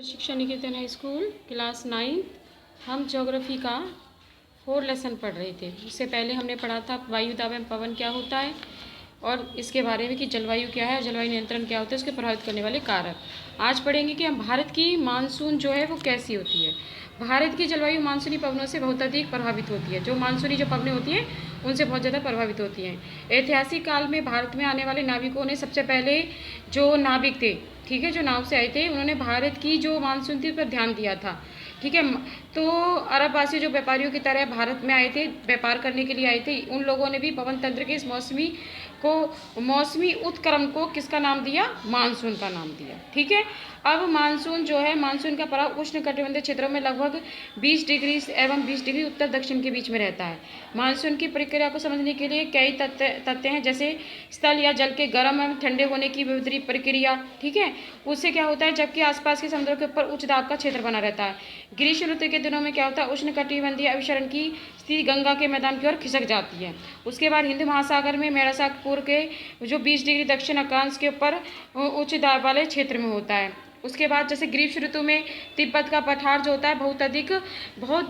शिक्षा निकेतन high school class 9 हम geography का 4 लेसन पढ़ रहे थे। इससे पहले हमने पढ़ा था वायु दाब एवं पवन क्या होता है और इसके बारे में कि जलवायु क्या है, जलवायु नियंत्रण क्या होता है, उसके प्रभावित करने वाले कारक। आज पढ़ेंगे कि हम भारत की मानसून जो है वो कैसी होती है। भारत की जलवायु मानसूनी पवनों से बहुत अधिक प्रभावित होती है। जो मानसूनी जो पवनें होती हैं उनसे बहुत ज़्यादा प्रभावित होती हैं। ऐतिहासिक काल में भारत में आने वाले नाविकों ने सबसे पहले जो नाविक थे, ठीक है, जो नाव से आए थे, उन्होंने भारत की जो मानसून थी उस पर ध्यान दिया था। ठीक है, तो अरबवासी जो व्यापारियों की तरह भारत में आए थे, व्यापार करने के लिए आए थे, उन लोगों ने भी पवन तंत्र के इस मौसमी उत्क्रम को किसका नाम दिया? मानसून का नाम दिया। ठीक है, अब मानसून जो है, मानसून का प्रभाव उष्णकटिबंधीय क्षेत्रों में लगभग 20 डिग्री एवं 20 डिग्री उत्तर दक्षिण के बीच में रहता है। मानसून की प्रक्रिया को समझने के लिए कई तथ्य हैं, जैसे स्थल या जल के गर्म एवं ठंडे होने की विपरीत प्रक्रिया। ठीक है, उससे क्या होता है, जबकि आसपास के समुद्रों के ऊपर उच्च दाब का क्षेत्र बना रहता है। ग्रीष्म ऋतु के दिनों में क्या होता है, उष्णकटिबंधीय अभिसरण की स्थिति गंगा के मैदान की ओर खिसक जाती है। उसके बाद हिंद महासागर में मेड़ासापुर के जो 20 डिग्री दक्षिण अक्षांश के ऊपर उच्च दाब वाले क्षेत्र में होता है। उसके बाद जैसे ग्रीष्म ऋतु में तिब्बत का पठार जो होता है बहुत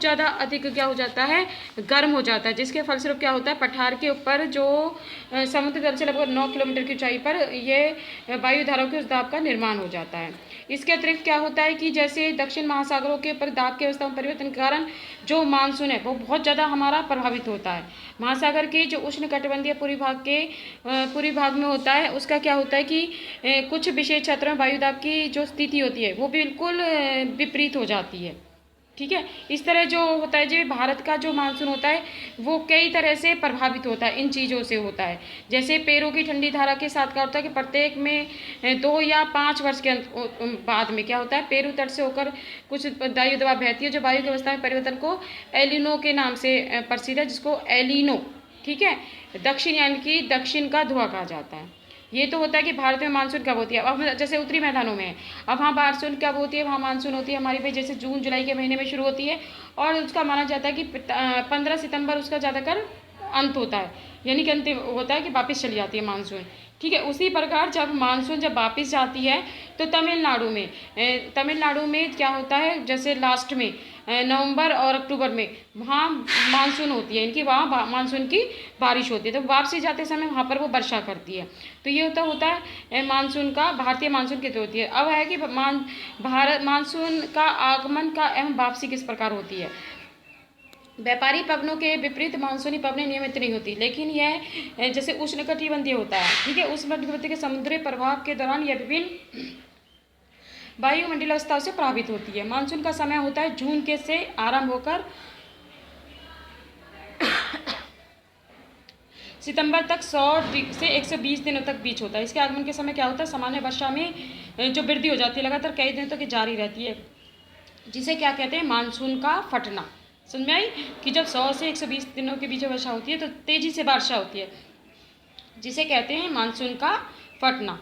ज़्यादा अधिक क्या हो जाता है, गर्म हो जाता है, जिसके फलस्वरूप क्या होता है, पठार के ऊपर जो समुद्र तल से लगभग 9 किलोमीटर की ऊंचाई पर ये वायु धाराओं के उस दाब का निर्माण हो जाता है। इसके अतिरिक्त क्या होता है कि जैसे दक्षिण महासागरों के ऊपर दाब की अवस्था में परिवर्तन के कारण जो मानसून है वो बहुत ज़्यादा हमारा प्रभावित होता है। महासागर के जो उष्णकटिबंधीय पूर्वी भाग में होता है, उसका क्या होता है कि कुछ विशेष क्षेत्रों में वायु दाब की जो स्थिति होती है वो बिल्कुल विपरीत हो जाती है। ठीक है, इस तरह जो होता है, जो भारत का जो मानसून होता है वो कई तरह से प्रभावित होता है, इन चीज़ों से होता है। जैसे पेरू की ठंडी धारा के साथ क्या होता है कि प्रत्येक में 2 या 5 वर्ष के बाद में क्या होता है, पेरू तट से होकर कुछ वायु दबाव बहती है, जो वायु की अवस्था में परिवर्तन को एलिनो के नाम से प्रसिद्ध है, जिसको एलिनो, ठीक है, दक्षिण यानी कि दक्षिण का धुआं कहा जाता है। ये तो होता है कि भारत में मानसून कब होती है। अब जैसे उत्तरी मैदानों में है, अब वहाँ मानसून कब होती है, वहाँ मानसून होती है हमारी भाई जैसे जून जुलाई के महीने में शुरू होती है और उसका माना जाता है कि 15 सितंबर उसका ज़्यादातर अंत होता है, यानी कि अंतिम होता है कि वापस चली जाती है मानसून। ठीक है, उसी प्रकार जब मानसून जब वापस जाती है तो तमिलनाडु में क्या होता है, जैसे लास्ट में नवंबर और अक्टूबर में वहाँ मानसून होती है, इनकी वहाँ मानसून की बारिश होती है, तो वापसी जाते समय वहाँ पर वो वर्षा करती है। तो ये होता है मानसून का, भारतीय मानसून कितनी होती है। अब है कि भारत मानसून का आगमन का एवं वापसी किस प्रकार होती है। व्यापारी पवनों के विपरीत मानसूनी पवनें नियमित नहीं होती, लेकिन यह जैसे उष्णकटिबंधीय होता है। ठीक है, उष्णकटिबंधीय के समुद्री प्रभाव के दौरान यह विभिन्न वायुमंडलीय अवस्थाओं से प्रभावित होती है। मानसून का समय होता है जून के से आरंभ होकर सितंबर तक 100 से 120 दिनों तक बीच होता है। इसके आगमन के समय क्या होता है, सामान्य वर्षा में जो वृद्धि हो जाती है लगातार कई दिनों तक जारी रहती है, जिसे क्या कहते हैं, मानसून का फटना। समझ में आई कि जब 100 से 120 दिनों के बीच वर्षा होती है तो तेजी से वर्षा होती है, जिसे कहते हैं मानसून का फटना।